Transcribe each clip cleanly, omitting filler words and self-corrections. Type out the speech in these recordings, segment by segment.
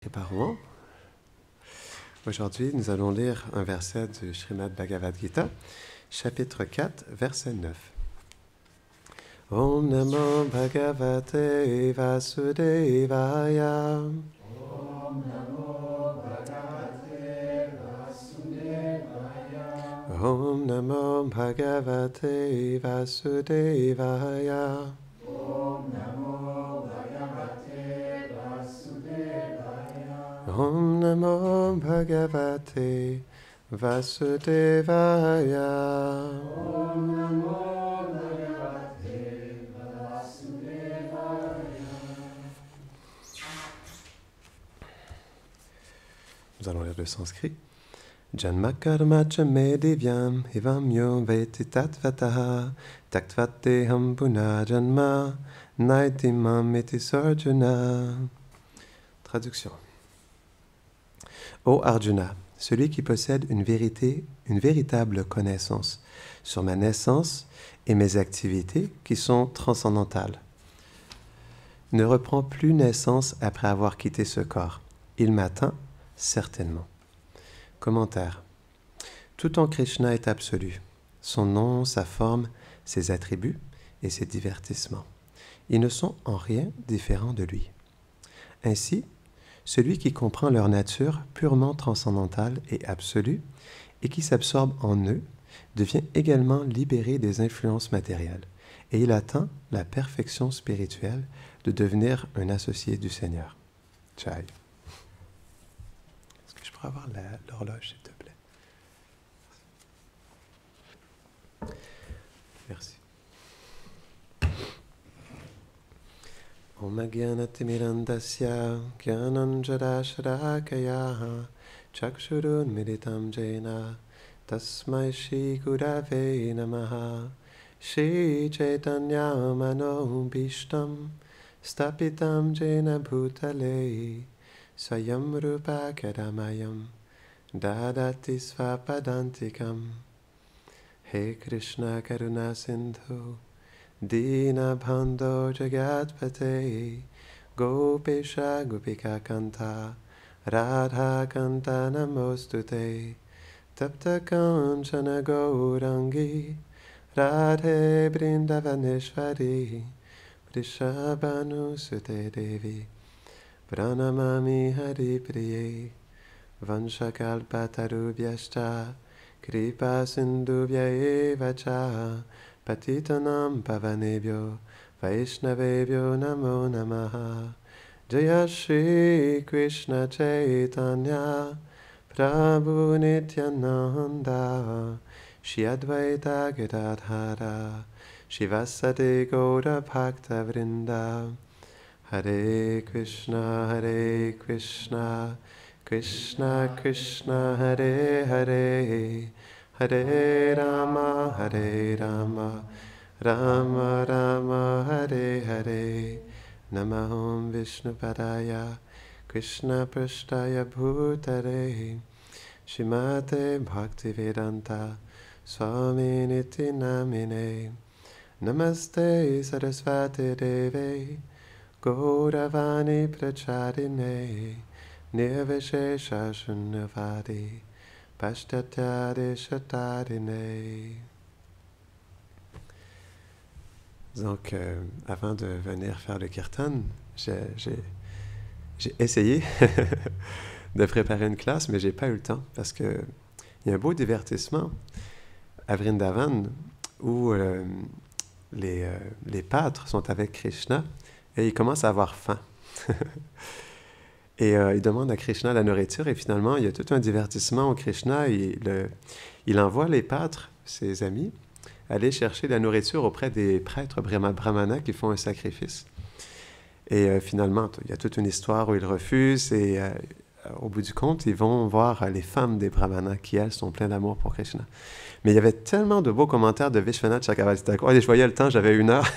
Et Pardon. Aujourd'hui, nous allons lire un verset du Srimad Bhagavad Gita, chapitre 4, verset 9. Om Namo Bhagavate Vasudevaya. Om Namo Bhagavate Vasudevaya. Om Namo Bhagavate Vasudevaya. Om Namo Bhagavate Vasudevaya. Om Namo Bhagavate Vasudevaya. Om Namo Bhagavate Vasudevaya. Nous allons lire le sanskrit. Janma karma cha me divyam evam yo veti tatvataha taktvate puna janma naitimam iti sarjuna. Traduction. Ô Arjuna, celui qui possède une véritable connaissance sur ma naissance et mes activités qui sont transcendantales, ne reprend plus naissance après avoir quitté ce corps. Il m'atteint certainement. Commentaire. Tout en Krishna est absolu. Son nom, sa forme, ses attributs et ses divertissements. Ils ne sont en rien différents de lui. Ainsi, celui qui comprend leur nature purement transcendantale et absolue et qui s'absorbe en eux devient également libéré des influences matérielles et il atteint la perfection spirituelle de devenir un associé du Seigneur. Chai. Est-ce que je pourrais avoir l'horloge, s'il te plaît? Merci. Om Agyanatimirandasya Gyananjadasharakaya Chakshurun Militam Jena Tasmai Shri Gurave Namaha Shri Chaitanya Mano Bhishtam Stapitam Jena Bhutale Swayam Rupa Kadamayam Dadati Svapadantikam He Krishna Karuna Sindhu Dina Bhando Jagatpate Gopesha Gopika Kanta Radha Kanta Namostute Tapta Kanchana Gaurangi Radhe Brindavaneshwari Vrishabhanu Sute Devi Pranamami Hari Priye Vanshakalpatarubhyashta Kripa Sindhubhya Evacha Patitanam Pavanebhyo Vaishnavebhyo Namo Namaha Jaya Shri Krishna Chaitanya Prabhu Nityananda Shri Advaita Gadadhara Shivasati Gaura Bhakta Vrinda Hare Krishna Krishna Krishna Hare Hare Hare Rama Rama Rama Hare Hare Namaham Vishnupadaya Krishna Prashtaya Bhutare Shrimate Bhaktivedanta Swami Niti Namine Namaste Sarasvati Deve Gauravani Pracharine Nirvishesha Shunyavadi Pashtatya Shatarine. Donc, avant de venir faire le kirtan, j'ai essayé de préparer une classe, mais j'ai pas eu le temps parce que il y a un beau divertissement à Vrindavan où les pâtres sont avec Krishna et ils commencent à avoir faim. Et il demande à Krishna la nourriture, et finalement, il y a tout un divertissement où Krishna, il envoie les pâtres, ses amis, aller chercher la nourriture auprès des prêtres brahmanas qui font un sacrifice. Et finalement, il y a toute une histoire où ils refusent, et au bout du compte, ils vont voir les femmes des brahmanas qui, elles, sont pleines d'amour pour Krishna. Mais il y avait tellement de beaux commentaires de Vishwanath Chakravarti Thakur. Je voyais le temps, j'avais 1 heure.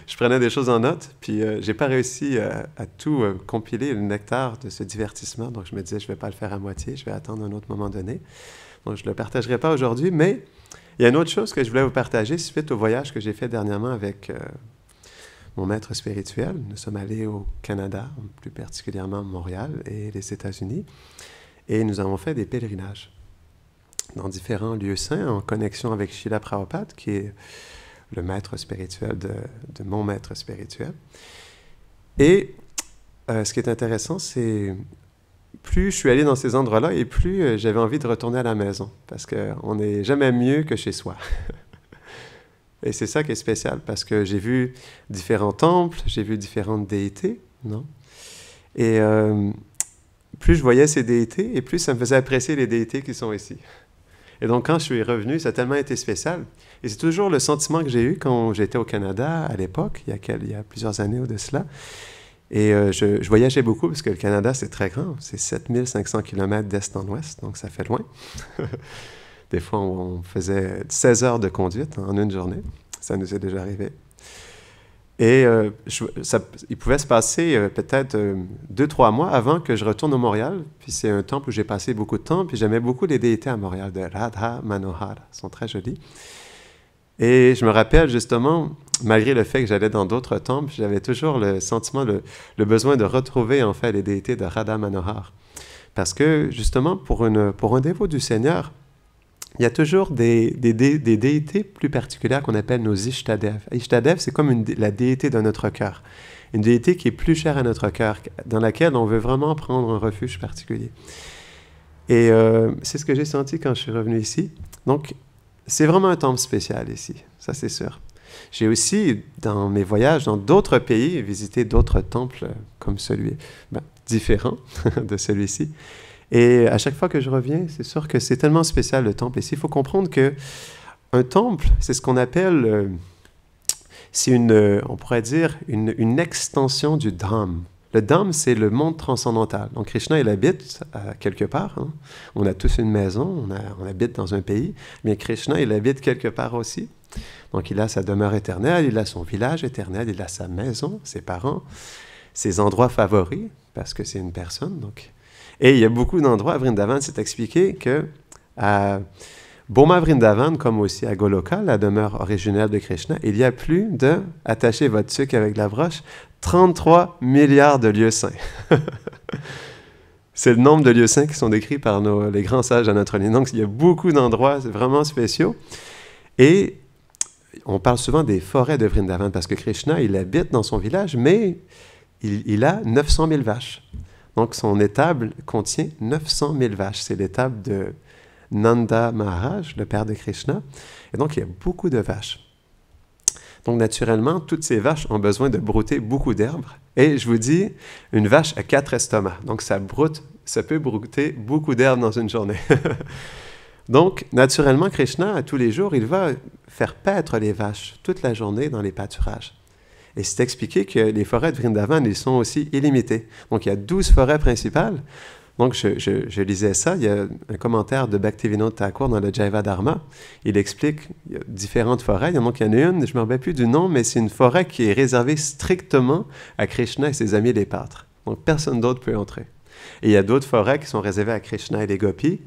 Je prenais des choses en note, puis j'ai pas réussi à tout compiler, le nectar de ce divertissement. Donc je me disais, je vais pas le faire à moitié, je vais attendre un autre moment donné. Donc je le partagerai pas aujourd'hui, mais il y a une autre chose que je voulais vous partager suite au voyage que j'ai fait dernièrement avec mon maître spirituel. Nous sommes allés au Canada, plus particulièrement Montréal et les États-Unis, et nous avons fait des pèlerinages dans différents lieux saints en connexion avec Srila Prabhupada, qui est le maître spirituel de mon maître spirituel. Et ce qui est intéressant, c'est plus je suis allé dans ces endroits-là et plus j'avais envie de retourner à la maison, parce qu'on n'est jamais mieux que chez soi. Et c'est ça qui est spécial, parce que j'ai vu différents temples, j'ai vu différentes déités, non? Et plus je voyais ces déités, et plus ça me faisait apprécier les déités qui sont ici. Et donc, quand je suis revenu, ça a tellement été spécial. Et c'est toujours le sentiment que j'ai eu quand j'étais au Canada, à l'époque, il y a plusieurs années de cela. Et je voyageais beaucoup, parce que le Canada, c'est très grand. C'est 7500 km d'est en ouest, donc ça fait loin. Des fois, on faisait 16 heures de conduite en une journée. Ça nous est déjà arrivé. Et il pouvait se passer peut-être 2-3 mois avant que je retourne au Montréal. Puis c'est un temple où j'ai passé beaucoup de temps. Puis j'aimais beaucoup les déités à Montréal, de Radha Manohar. Ils sont très jolis. Et je me rappelle justement, malgré le fait que j'allais dans d'autres temples, j'avais toujours le sentiment, le besoin de retrouver en fait les déités de Radha Manohar. Parce que justement, pour un dévot du Seigneur, il y a toujours des déités plus particulières qu'on appelle nos Ishtadev. Ishtadev, c'est comme la déité de notre cœur. Une déité qui est plus chère à notre cœur, dans laquelle on veut vraiment prendre un refuge particulier. Et c'est ce que j'ai senti quand je suis revenu ici. Donc, c'est vraiment un temple spécial ici, ça c'est sûr. J'ai aussi, dans mes voyages dans d'autres pays, visité d'autres temples comme celui, différent de celui-ci. Et à chaque fois que je reviens, c'est sûr que c'est tellement spécial le temple ici. Il faut comprendre qu'un temple, c'est ce qu'on appelle, on pourrait dire, une extension du Dham. Le Dham, c'est le monde transcendantal. Donc Krishna, il habite quelque part. Hein. On a tous une maison, on habite dans un pays. Mais Krishna, il habite quelque part aussi. Donc il a sa demeure éternelle, il a son village éternel, il a sa maison, ses parents, ses endroits favoris, parce que c'est une personne, donc... Et il y a beaucoup d'endroits à Vrindavan, c'est expliqué que à Boma Vrindavan, comme aussi à Goloka, la demeure originelle de Krishna, il y a plus de, attachez votre sucre avec la broche, 33 milliards de lieux saints. C'est le nombre de lieux saints qui sont décrits par les grands sages à notre ligne. Donc il y a beaucoup d'endroits vraiment spéciaux. Et on parle souvent des forêts de Vrindavan, parce que Krishna, il habite dans son village, mais il a 900 000 vaches. Donc, son étable contient 900 000 vaches. C'est l'étable de Nanda Maharaj, le père de Krishna. Et donc, il y a beaucoup de vaches. Donc, naturellement, toutes ces vaches ont besoin de brouter beaucoup d'herbes. Et je vous dis, une vache a 4 estomacs. Donc, ça peut brouter beaucoup d'herbes dans une journée. Donc, naturellement, Krishna, à tous les jours, il va faire paître les vaches toute la journée dans les pâturages. Et c'est expliqué que les forêts de Vrindavan, ils sont aussi illimitées. Donc, il y a 12 forêts principales. Donc, je lisais ça. Il y a un commentaire de Bhaktivinoda Thakur dans le Jaiva Dharma. Il explique il y a différentes forêts. Donc, il y en a une, je ne me rappelle plus du nom, mais c'est une forêt qui est réservée strictement à Krishna et ses amis les pâtres. Donc, personne d'autre peut entrer. Et il y a d'autres forêts qui sont réservées à Krishna et les gopis.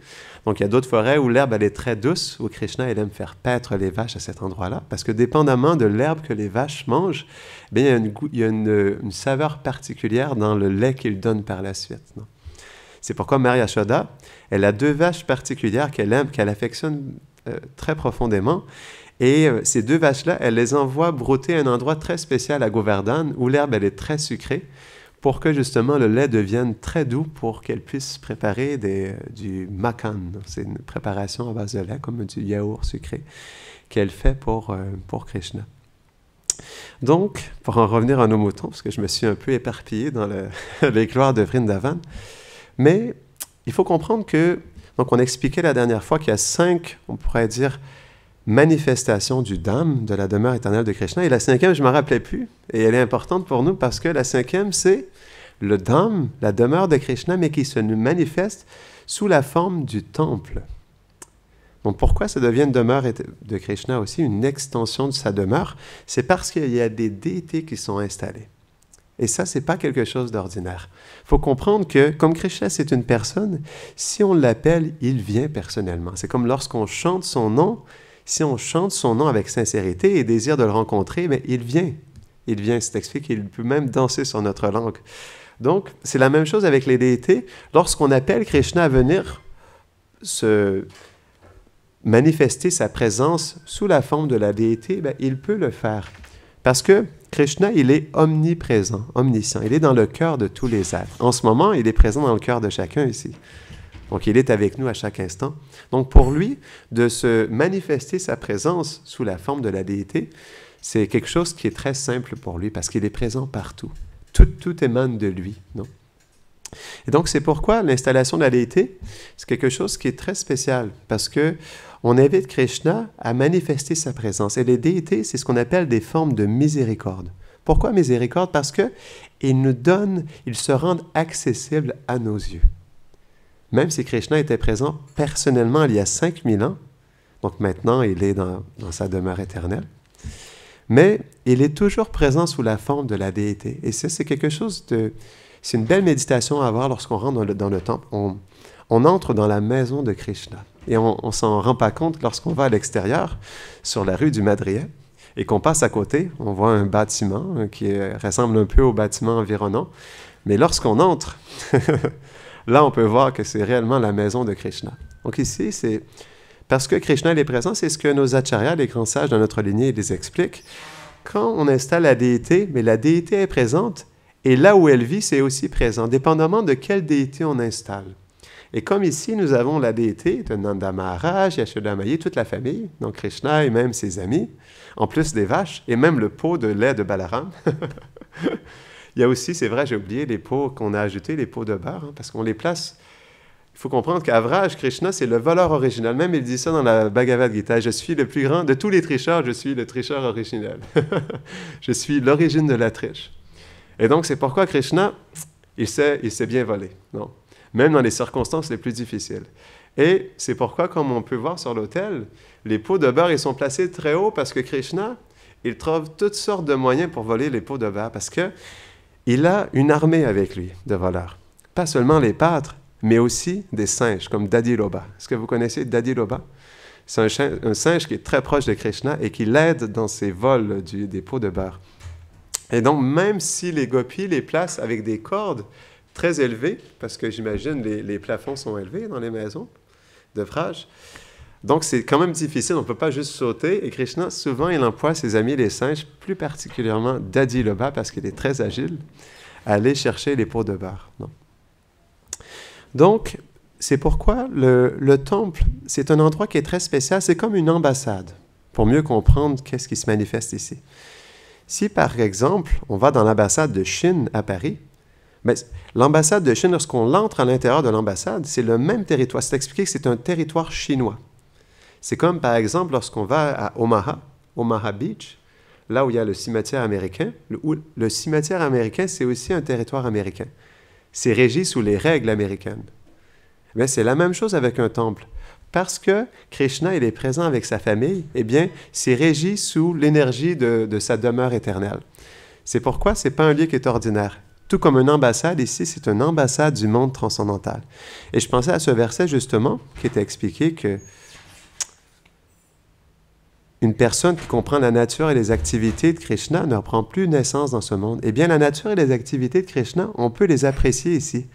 Donc, il y a d'autres forêts où l'herbe, elle est très douce, où Krishna, il aime faire paître les vaches à cet endroit-là, parce que dépendamment de l'herbe que les vaches mangent, bien, il y a une saveur particulière dans le lait qu'ils donnent par la suite. Non? C'est pourquoi Mère Yashoda, elle a 2 vaches particulières qu'elle aime, qu'elle affectionne très profondément. Et ces 2 vaches-là, elle les envoie brouter à un endroit très spécial à Govardhan, où l'herbe, elle est très sucrée, pour que justement le lait devienne très doux, pour qu'elle puisse préparer du makan. C'est une préparation à base de lait, comme du yaourt sucré, qu'elle fait pour Krishna. Donc, pour en revenir à nos moutons, parce que je me suis un peu éparpillé dans les gloires de Vrindavan, mais il faut comprendre que, donc on expliquait la dernière fois qu'il y a 5, on pourrait dire, manifestation du Dham, de la demeure éternelle de Krishna. Et la 5e, je ne m'en rappelais plus. Et elle est importante pour nous parce que la 5e, c'est le Dham, la demeure de Krishna, mais qui se manifeste sous la forme du temple. Donc pourquoi ça devient une demeure de Krishna aussi, une extension de sa demeure? C'est parce qu'il y a des déités qui sont installés. Et ça, ce n'est pas quelque chose d'ordinaire. Il faut comprendre que, comme Krishna, c'est une personne, si on l'appelle, il vient personnellement. C'est comme lorsqu'on chante son nom. Si on chante son nom avec sincérité et désir de le rencontrer, mais il vient. il vient. C'est expliqué qu'il peut même danser sur notre langue. Donc, c'est la même chose avec les déités. Lorsqu'on appelle Krishna à venir se manifester sa présence sous la forme de la déité, ben, il peut le faire. Parce que Krishna, il est omniprésent, omniscient. Il est dans le cœur de tous les êtres. En ce moment, il est présent dans le cœur de chacun ici. Donc, il est avec nous à chaque instant. Donc, pour lui, de se manifester sa présence sous la forme de la déité, c'est quelque chose qui est très simple pour lui parce qu'il est présent partout. Tout émane de lui, non? Et donc, c'est pourquoi l'installation de la déité, c'est quelque chose qui est très spécial parce que on invite Krishna à manifester sa présence. Et les déités, c'est ce qu'on appelle des formes de miséricorde. Pourquoi miséricorde? Parce qu'ils nous donnent, ils se rendent accessibles à nos yeux. Même si Krishna était présent personnellement il y a 5000 ans, donc maintenant il est dans sa demeure éternelle, mais il est toujours présent sous la forme de la déité. Et ça, c'est quelque chose de... C'est une belle méditation à avoir lorsqu'on rentre dans le temple. On entre dans la maison de Krishna. Et on ne s'en rend pas compte lorsqu'on va à l'extérieur, sur la rue du Madrier, et qu'on passe à côté, on voit un bâtiment qui ressemble un peu au bâtiment environnant. Mais lorsqu'on entre, là, on peut voir que c'est réellement la maison de Krishna. Donc ici, c'est... Parce que Krishna est présent, c'est ce que nos acharyas, les grands sages de notre lignée, les expliquent. Quand on installe la déité, mais la déité est présente, et là où elle vit, c'est aussi présent, dépendamment de quelle déité on installe. Et comme ici, nous avons la déité de Nanda Maharaj, Yashoda Mayi, toute la famille, donc Krishna et même ses amis, en plus des vaches, et même le pot de lait de Balaram. Il y a aussi, c'est vrai, j'ai oublié les pots qu'on a ajoutés, les pots de beurre, hein, parce qu'on les place... Il faut comprendre qu'Avraj, Krishna, c'est le voleur original. Même il dit ça dans la Bhagavad Gita. Je suis le plus grand de tous les tricheurs, je suis le tricheur original. Je suis l'origine de la triche. Et donc, c'est pourquoi Krishna, il sait bien voler. Non? Même dans les circonstances les plus difficiles. Et c'est pourquoi, comme on peut voir sur l'autel, les pots de beurre, ils sont placés très haut parce que Krishna, il trouve toutes sortes de moyens pour voler les pots de beurre parce qu'il a une armée avec lui de voleurs. Pas seulement les pâtres, mais aussi des singes, comme Dadiloba. Est-ce que vous connaissez Dadiloba? C'est un singe qui est très proche de Krishna et qui l'aide dans ses vols des pots de beurre. Et donc, même si les gopis les placent avec des cordes très élevées, parce que j'imagine les plafonds sont élevés dans les maisons de Vraj, donc c'est quand même difficile, on ne peut pas juste sauter. Et Krishna, souvent, il emploie ses amis les singes, plus particulièrement Dadiloba, parce qu'il est très agile, à aller chercher les pots de beurre. Non? Donc, c'est pourquoi le temple, c'est un endroit qui est très spécial. C'est comme une ambassade, pour mieux comprendre qu'est-ce qui se manifeste ici. Si, par exemple, on va dans l'ambassade de Chine à Paris, ben, l'ambassade de Chine, lorsqu'on entre à l'intérieur de l'ambassade, c'est le même territoire. C'est expliqué que c'est un territoire chinois. C'est comme, par exemple, lorsqu'on va à Omaha Beach, là où il y a le cimetière américain. Le cimetière américain, c'est aussi un territoire américain. C'est régi sous les règles américaines. Mais c'est la même chose avec un temple. Parce que Krishna, il est présent avec sa famille, eh bien, c'est régi sous l'énergie de sa demeure éternelle. C'est pourquoi ce n'est pas un lieu qui est ordinaire. Tout comme une ambassade, ici, c'est une ambassade du monde transcendantal. Et je pensais à ce verset, justement, qui était expliqué que une personne qui comprend la nature et les activités de Krishna ne reprend plus naissance dans ce monde. Eh bien, la nature et les activités de Krishna, on peut les apprécier ici.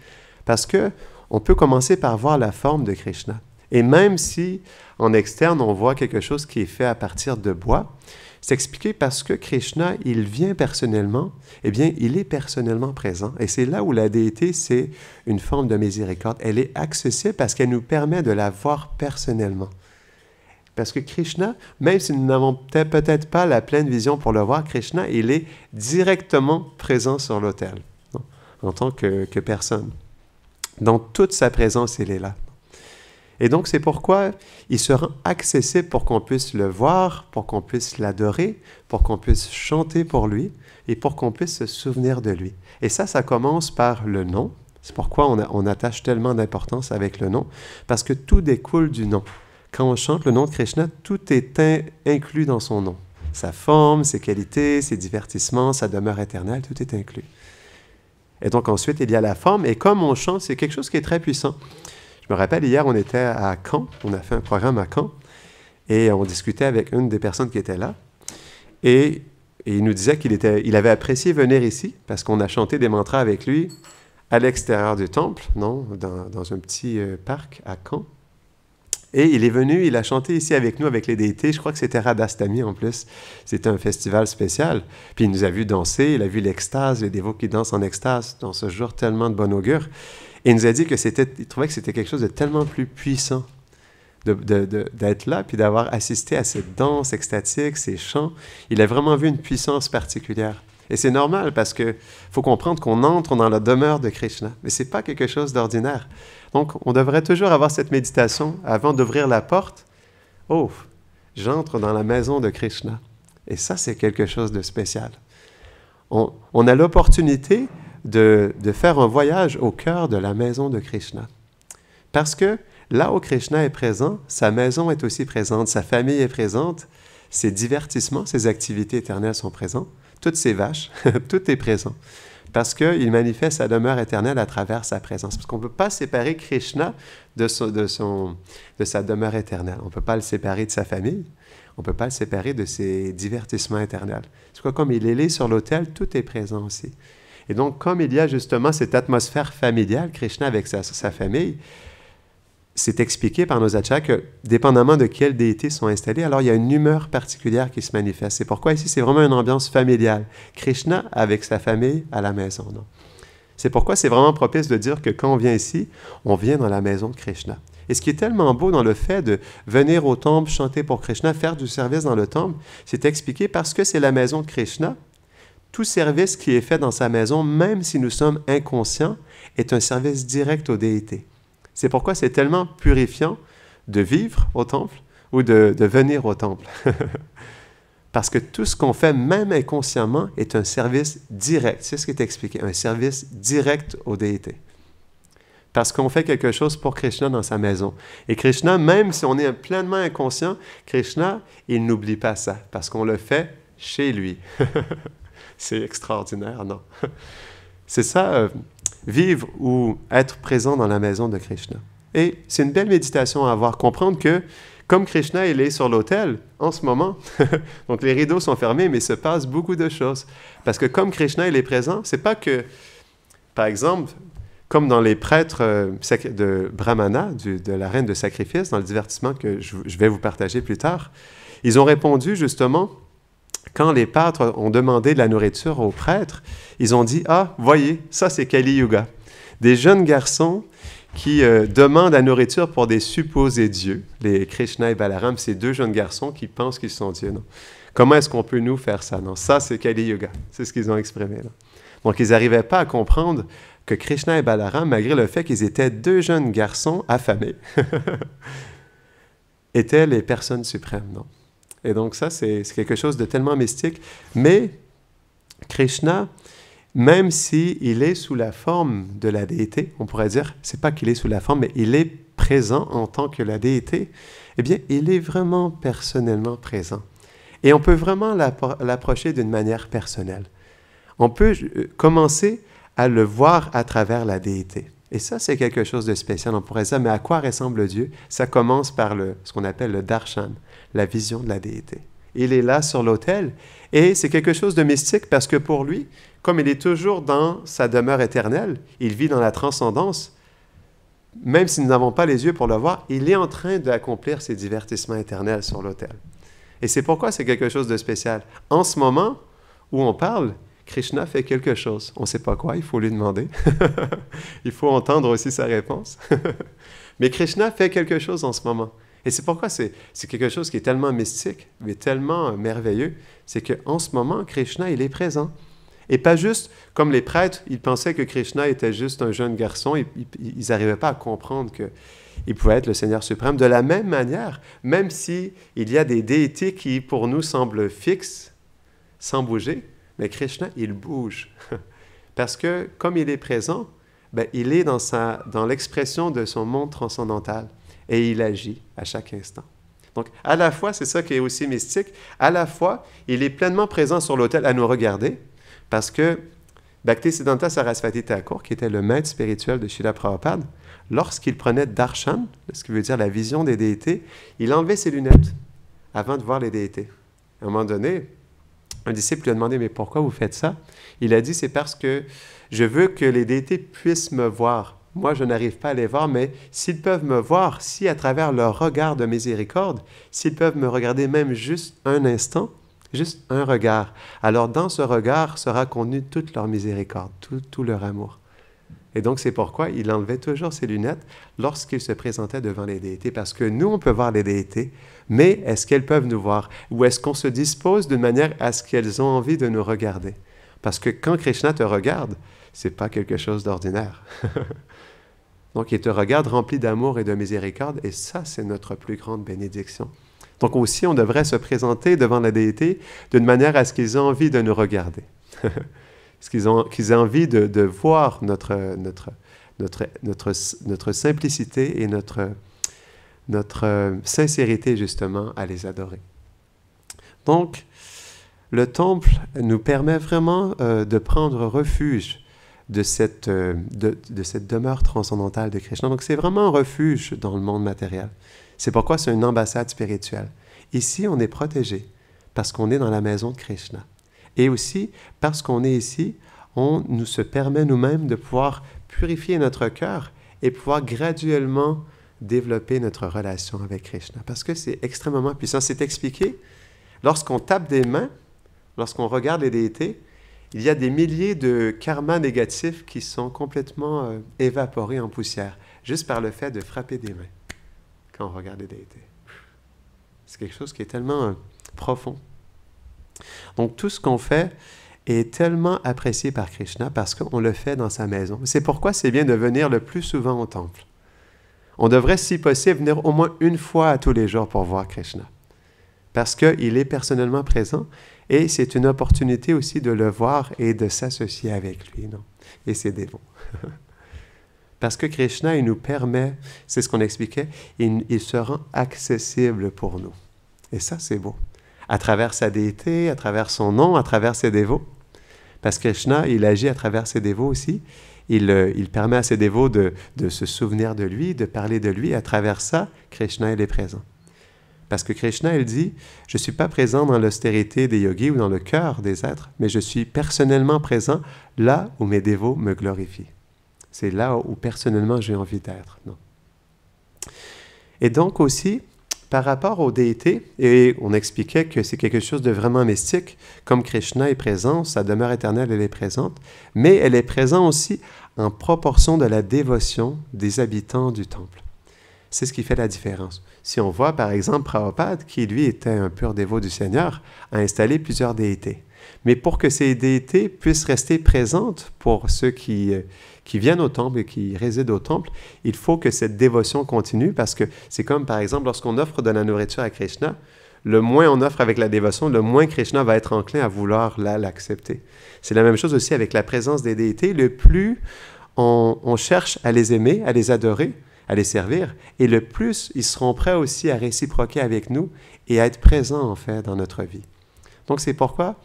Parce qu'on peut commencer par voir la forme de Krishna. Et même si, en externe, on voit quelque chose qui est fait à partir de bois, c'est expliqué parce que Krishna, il vient personnellement, eh bien, il est personnellement présent. Et c'est là où la déité, c'est une forme de miséricorde. Elle est accessible parce qu'elle nous permet de la voir personnellement. Parce que Krishna, même si nous n'avons peut-être pas la pleine vision pour le voir, Krishna, il est directement présent sur l'autel, en tant que personne. Dans toute sa présence, il est là. Et donc, c'est pourquoi il se rend accessible pour qu'on puisse le voir, pour qu'on puisse l'adorer, pour qu'on puisse chanter pour lui et pour qu'on puisse se souvenir de lui. Et ça commence par le nom. C'est pourquoi on attache tellement d'importance avec le nom, parce que tout découle du nom. Quand on chante le nom de Krishna, tout est inclus dans son nom. Sa forme, ses qualités, ses divertissements, sa demeure éternelle, tout est inclus. Et donc ensuite, il y a la forme. Et comme on chante, c'est quelque chose qui est très puissant. Je me rappelle, hier, on était à Caen. On a fait un programme à Caen. Et on discutait avec une des personnes qui était là. Et Et il nous disait il avait apprécié venir ici parce qu'on a chanté des mantras avec lui à l'extérieur du temple, non, dans un petit parc à Caen. Et il est venu, il a chanté ici avec nous, avec les déités. Je crois que c'était Radhastami en plus. C'était un festival spécial. Puis il nous a vu danser, il a vu l'extase, les dévots qui dansent en extase dans ce jour tellement de bon augure. Et il nous a dit il trouvait que c'était quelque chose de tellement plus puissant d'être là, puis d'avoir assisté à cette danse extatique, ces chants. Il a vraiment vu une puissance particulière. Et c'est normal parce qu'il faut comprendre qu'on entre dans la demeure de Krishna. Mais ce n'est pas quelque chose d'ordinaire. Donc, on devrait toujours avoir cette méditation avant d'ouvrir la porte. Oh, j'entre dans la maison de Krishna. Et ça, c'est quelque chose de spécial. On a l'opportunité de faire un voyage au cœur de la maison de Krishna. Parce que là où Krishna est présent, sa maison est aussi présente, sa famille est présente, ses divertissements, ses activités éternelles sont présents, toutes ses vaches, tout est présent. Parce qu'il manifeste sa demeure éternelle à travers sa présence. Parce qu'on ne peut pas séparer Krishna de sa demeure éternelle. On ne peut pas le séparer de sa famille. On ne peut pas le séparer de ses divertissements éternels. C'est quoi, comme il est là sur l'autel, tout est présent aussi. Et donc, comme il y a justement cette atmosphère familiale, Krishna avec sa famille, c'est expliqué par nos acharyas que, dépendamment de quelles déités sont installées, alors il y a une humeur particulière qui se manifeste. C'est pourquoi ici, c'est vraiment une ambiance familiale. Krishna avec sa famille à la maison. Non? C'est pourquoi c'est vraiment propice de dire que quand on vient ici, on vient dans la maison de Krishna. Et ce qui est tellement beau dans le fait de venir au temple, chanter pour Krishna, faire du service dans le temple, c'est expliqué parce que c'est la maison de Krishna. Tout service qui est fait dans sa maison, même si nous sommes inconscients, est un service direct aux déités. C'est pourquoi c'est tellement purifiant de vivre au temple ou de venir au temple. Parce que tout ce qu'on fait, même inconsciemment, est un service direct. C'est ce qui est expliqué, un service direct aux déités. Parce qu'on fait quelque chose pour Krishna dans sa maison. Et Krishna, même si on est pleinement inconscient, Krishna, il n'oublie pas ça, parce qu'on le fait chez lui. C'est extraordinaire, non? C'est ça, vivre ou être présent dans la maison de Krishna. Et c'est une belle méditation à avoir. Comprendre que, comme Krishna, il est sur l'autel en ce moment, donc les rideaux sont fermés, mais il se passe beaucoup de choses. Parce que comme Krishna, il est présent, c'est pas que, par exemple, comme dans les prêtres de Brahmana, de la reine de sacrifice, dans le divertissement que je vais vous partager plus tard, ils ont répondu justement, quand les pâtres ont demandé de la nourriture aux prêtres, ils ont dit « Ah, voyez, ça c'est Kali Yuga. » Des jeunes garçons qui demandent la nourriture pour des supposés dieux. Les Krishna et Balaram, c'est deux jeunes garçons qui pensent qu'ils sont dieux. Non? Comment est-ce qu'on peut nous faire ça? Non, ça c'est Kali Yuga. C'est ce qu'ils ont exprimé. Là. Donc, ils n'arrivaient pas à comprendre que Krishna et Balaram, malgré le fait qu'ils étaient deux jeunes garçons affamés, étaient les personnes suprêmes. Non? Et donc ça, c'est quelque chose de tellement mystique. Mais Krishna, même s'il est sous la forme de la déité, on pourrait dire, c'est pas qu'il est sous la forme, mais il est présent en tant que la déité, eh bien, il est vraiment personnellement présent. Et on peut vraiment l'approcher d'une manière personnelle. On peut commencer à le voir à travers la déité. Et ça, c'est quelque chose de spécial. On pourrait dire, mais à quoi ressemble Dieu? Ça commence par ce qu'on appelle le darshan, la vision de la déité. Il est là sur l'autel et c'est quelque chose de mystique parce que pour lui, comme il est toujours dans sa demeure éternelle, il vit dans la transcendance, même si nous n'avons pas les yeux pour le voir, il est en train d'accomplir ses divertissements éternels sur l'autel. Et c'est pourquoi c'est quelque chose de spécial. En ce moment où on parle, Krishna fait quelque chose. On ne sait pas quoi, il faut lui demander. Il faut entendre aussi sa réponse. Mais Krishna fait quelque chose en ce moment. Et c'est pourquoi c'est quelque chose qui est tellement mystique, mais tellement merveilleux. C'est qu'en ce moment, Krishna, il est présent. Et pas juste comme les prêtres, ils pensaient que Krishna était juste un jeune garçon. Ils n'arrivaient pas à comprendre qu'il pouvait être le Seigneur suprême. De la même manière, même s'il y a des déités qui, pour nous, semblent fixes, sans bouger, mais Krishna, il bouge. Parce que, comme il est présent, ben, il est dans l'expression de son monde transcendantal. Et il agit à chaque instant. Donc, à la fois, c'est ça qui est aussi mystique, à la fois, il est pleinement présent sur l'autel à nous regarder, parce que Bhaktisiddhanta Saraswati Thakur, qui était le maître spirituel de Srila Prabhupada, lorsqu'il prenait darshan, ce qui veut dire la vision des déités, il enlevait ses lunettes avant de voir les déités. À un moment donné, Un disciple lui a demandé, mais pourquoi vous faites ça? Il a dit, c'est parce que je veux que les déités puissent me voir. Moi, je n'arrive pas à les voir, mais s'ils peuvent me voir, si à travers leur regard de miséricorde, s'ils peuvent me regarder même juste un instant, juste un regard, alors dans ce regard sera contenu toute leur miséricorde, tout leur amour. Et donc, c'est pourquoi il enlevait toujours ses lunettes lorsqu'il se présentait devant les déités, parce que nous, on peut voir les déités, mais est-ce qu'elles peuvent nous voir? Ou est-ce qu'on se dispose d'une manière à ce qu'elles ont envie de nous regarder? Parce que quand Krishna te regarde, c'est pas quelque chose d'ordinaire. Donc, il te regarde rempli d'amour et de miséricorde, et ça, c'est notre plus grande bénédiction. Donc aussi, on devrait se présenter devant la déité d'une manière à ce qu'ils aient envie de nous regarder. Qu'ils aient envie de voir notre simplicité et notre sincérité, justement, à les adorer. Donc, le temple nous permet vraiment de prendre refuge de cette demeure transcendantale de Krishna. Donc, c'est vraiment un refuge dans le monde matériel. C'est pourquoi c'est une ambassade spirituelle. Ici, on est protégé parce qu'on est dans la maison de Krishna. Et aussi, parce qu'on est ici, on nous se permet nous-mêmes de pouvoir purifier notre cœur et pouvoir graduellement développer notre relation avec Krishna. Parce que c'est extrêmement puissant. C'est expliqué. Lorsqu'on tape des mains, lorsqu'on regarde les déités, il y a des milliers de karmas négatifs qui sont complètement évaporés en poussière, juste par le fait de frapper des mains quand on regarde les déités. C'est quelque chose qui est tellement profond. Donc, tout ce qu'on fait est tellement apprécié par Krishna parce qu'on le fait dans sa maison. C'est pourquoi c'est bien de venir le plus souvent au temple. On devrait, si possible, venir au moins une fois à tous les jours pour voir Krishna. Parce qu'il est personnellement présent et c'est une opportunité aussi de le voir et de s'associer avec lui, non? Et ses dévots. Parce que Krishna, il nous permet, c'est ce qu'on expliquait, il se rend accessible pour nous. Et ça, c'est beau. À travers sa déité, à travers son nom, à travers ses dévots. Parce que Krishna, il agit à travers ses dévots aussi. Il permet à ses dévots de se souvenir de lui, de parler de lui. À travers ça, Krishna, il est présent. Parce que Krishna, il dit, je ne suis pas présent dans l'austérité des yogis ou dans le cœur des êtres, mais je suis personnellement présent là où mes dévots me glorifient. C'est là où personnellement j'ai envie d'être. Non. Et donc aussi, par rapport aux déités, et on expliquait que c'est quelque chose de vraiment mystique, comme Krishna est présent, sa demeure éternelle, elle est présente, mais elle est présente aussi en proportion de la dévotion des habitants du temple. C'est ce qui fait la différence. Si on voit par exemple Prabhupada, qui lui était un pur dévot du Seigneur, a installé plusieurs déités. Mais pour que ces déités puissent rester présentes pour ceux qui viennent au temple et qui résident au temple, il faut que cette dévotion continue parce que c'est comme par exemple lorsqu'on offre de la nourriture à Krishna, le moins on offre avec la dévotion, le moins Krishna va être enclin à vouloir l'accepter. C'est la même chose aussi avec la présence des déités. Le plus on cherche à les aimer, à les adorer, à les servir, et le plus ils seront prêts aussi à réciproquer avec nous et à être présents en fait dans notre vie. Donc c'est pourquoi,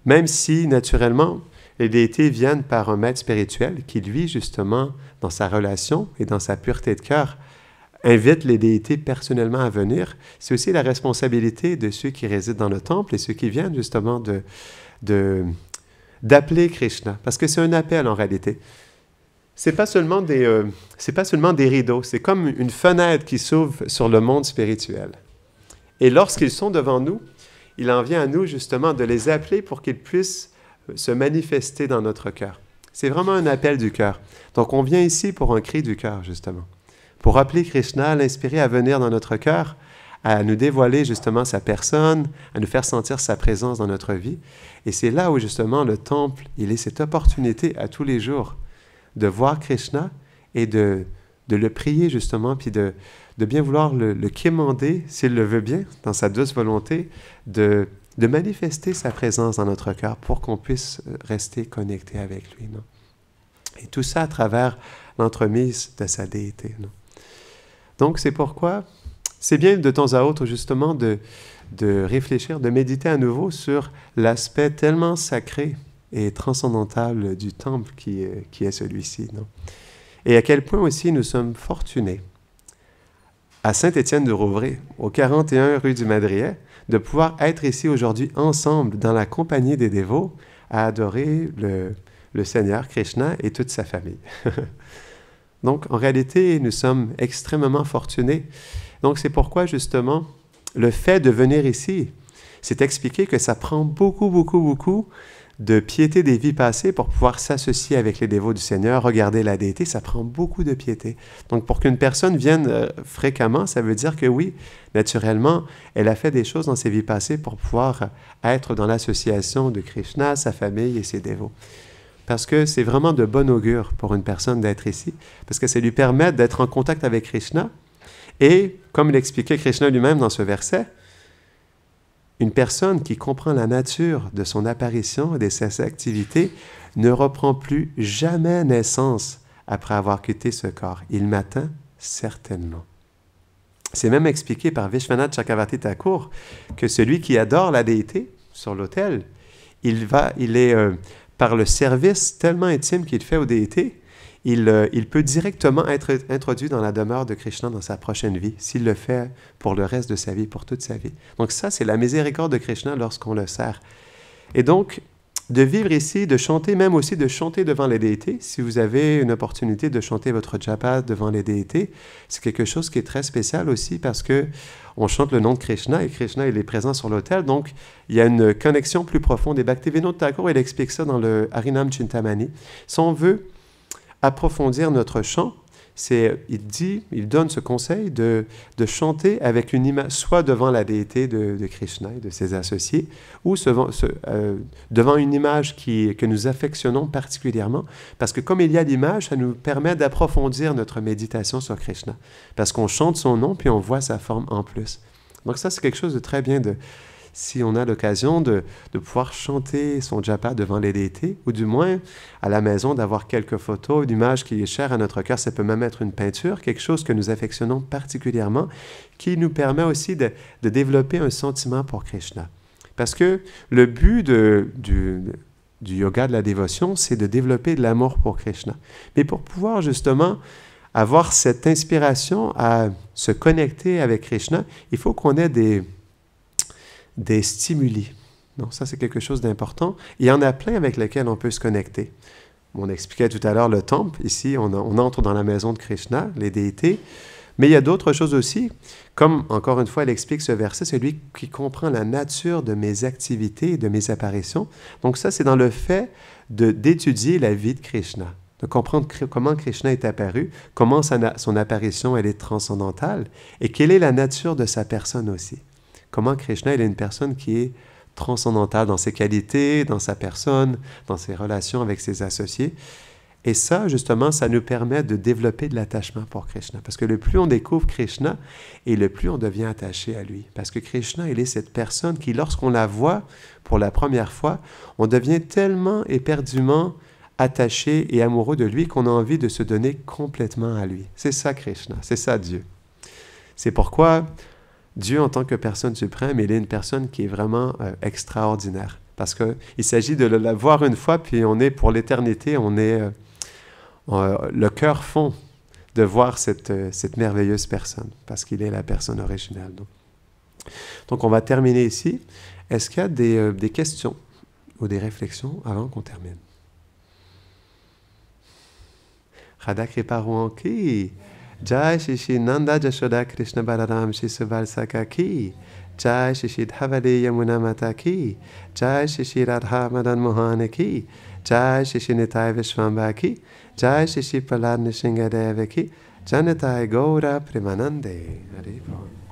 même si naturellement les déités viennent par un maître spirituel qui lui justement dans sa relation et dans sa pureté de cœur invite les déités personnellement à venir, c'est aussi la responsabilité de ceux qui résident dans le temple et ceux qui viennent justement d'appeler Krishna, parce que c'est un appel en réalité. C'est pas seulement des rideaux, c'est comme une fenêtre qui s'ouvre sur le monde spirituel. Et lorsqu'ils sont devant nous, il en vient à nous justement de les appeler pour qu'ils puissent se manifester dans notre cœur. C'est vraiment un appel du cœur. Donc on vient ici pour un cri du cœur justement, pour appeler Krishna, l'inspirer à venir dans notre cœur, à nous dévoiler justement sa personne, à nous faire sentir sa présence dans notre vie. Et c'est là où justement le temple, il est cette opportunité à tous les jours de voir Krishna et de le prier justement, puis de bien vouloir le quémander, s'il le veut bien, dans sa douce volonté, de manifester sa présence dans notre cœur pour qu'on puisse rester connecté avec lui. Non? Et tout ça à travers l'entremise de sa déité. Non? Donc c'est pourquoi c'est bien de temps à autre justement de réfléchir, de méditer à nouveau sur l'aspect tellement sacré et transcendantal du temple qui est celui-ci. Non? Et à quel point aussi nous sommes fortunés à Saint-Étienne-du-Rouvray, au 41 rue du Madrier, de pouvoir être ici aujourd'hui ensemble dans la compagnie des dévots à adorer le Seigneur Krishna et toute sa famille. Donc, en réalité, nous sommes extrêmement fortunés. Donc, c'est pourquoi, justement, le fait de venir ici, c'est expliqué que ça prend beaucoup de piété des vies passées pour pouvoir s'associer avec les dévots du Seigneur, regarder la déité, ça prend beaucoup de piété. Donc, pour qu'une personne vienne fréquemment, ça veut dire que oui, naturellement, elle a fait des choses dans ses vies passées pour pouvoir être dans l'association de Krishna, sa famille et ses dévots. Parce que c'est vraiment de bon augure pour une personne d'être ici, parce que ça lui permet d'être en contact avec Krishna. Et, comme l'expliquait Krishna lui-même dans ce verset, une personne qui comprend la nature de son apparition et de ses activités ne reprend plus jamais naissance après avoir quitté ce corps. Il m'atteint certainement. C'est même expliqué par Vishwanath Chakravarti Thakur que celui qui adore la déité sur l'autel, il est par le service tellement intime qu'il fait aux déités, il peut directement être introduit dans la demeure de Krishna dans sa prochaine vie, s'il le fait pour le reste de sa vie, pour toute sa vie. Donc ça, c'est la miséricorde de Krishna lorsqu'on le sert. Et donc, de vivre ici, de chanter, même aussi de chanter devant les déités, si vous avez une opportunité de chanter votre japa devant les déités, c'est quelque chose qui est très spécial aussi parce que on chante le nom de Krishna et Krishna, il est présent sur l'autel, donc il y a une connexion plus profonde. Et Bhaktivinoda Thakur, il explique ça dans le Harinam Chintamani. Si on veut approfondir notre chant, il donne ce conseil de chanter avec une image, soit devant la déité de Krishna et de ses associés, ou devant une image que nous affectionnons particulièrement, parce que comme il y a l'image, ça nous permet d'approfondir notre méditation sur Krishna, parce qu'on chante son nom, puis on voit sa forme en plus. Donc ça, c'est quelque chose de très bien si on a l'occasion de pouvoir chanter son japa devant les déités, ou du moins à la maison d'avoir quelques photos, une image qui est chère à notre cœur, ça peut même être une peinture, quelque chose que nous affectionnons particulièrement, qui nous permet aussi de développer un sentiment pour Krishna. Parce que le but du yoga de la dévotion, c'est de développer de l'amour pour Krishna. Mais pour pouvoir justement avoir cette inspiration à se connecter avec Krishna, il faut qu'on ait des stimuli. Donc ça, c'est quelque chose d'important. Il y en a plein avec lesquels on peut se connecter. On expliquait tout à l'heure le temple. Ici, on entre dans la maison de Krishna, les déités. Mais il y a d'autres choses aussi. Comme, encore une fois, elle explique ce verset, c'est lui qui comprend la nature de mes activités et de mes apparitions. Donc ça, c'est dans le fait d'étudier la vie de Krishna, de comprendre comment Krishna est apparu, comment son apparition, elle est transcendantale, et quelle est la nature de sa personne aussi. Comment Krishna, il est une personne qui est transcendantale dans ses qualités, dans sa personne, dans ses relations avec ses associés. Et ça, justement, ça nous permet de développer de l'attachement pour Krishna. Parce que le plus on découvre Krishna, et le plus on devient attaché à lui. Parce que Krishna, il est cette personne qui, lorsqu'on la voit pour la première fois, on devient tellement éperdument attaché et amoureux de lui qu'on a envie de se donner complètement à lui. C'est ça Krishna, c'est ça Dieu. C'est pourquoi Dieu, en tant que personne suprême, il est une personne qui est vraiment extraordinaire. Parce qu'il s'agit de la voir une fois, puis on est pour l'éternité, on est le cœur fond de voir cette merveilleuse personne, parce qu'il est la personne originale. Donc on va terminer ici. Est-ce qu'il y a des questions ou des réflexions avant qu'on termine? Radha Kripa Ruanki. Jai Shri Nanda Jashoda Krishna Balaram Shri Suvalsaka ki. Jai Shri Dhavali Yamuna Mata ki. Jai Shri Radha Madan Mohana ki. Jai Shri Nitai Vishwamba ki. Jai Shri Prahlad Nishingadeva ki. Janatai Gaura Premanande. Hare Krishna.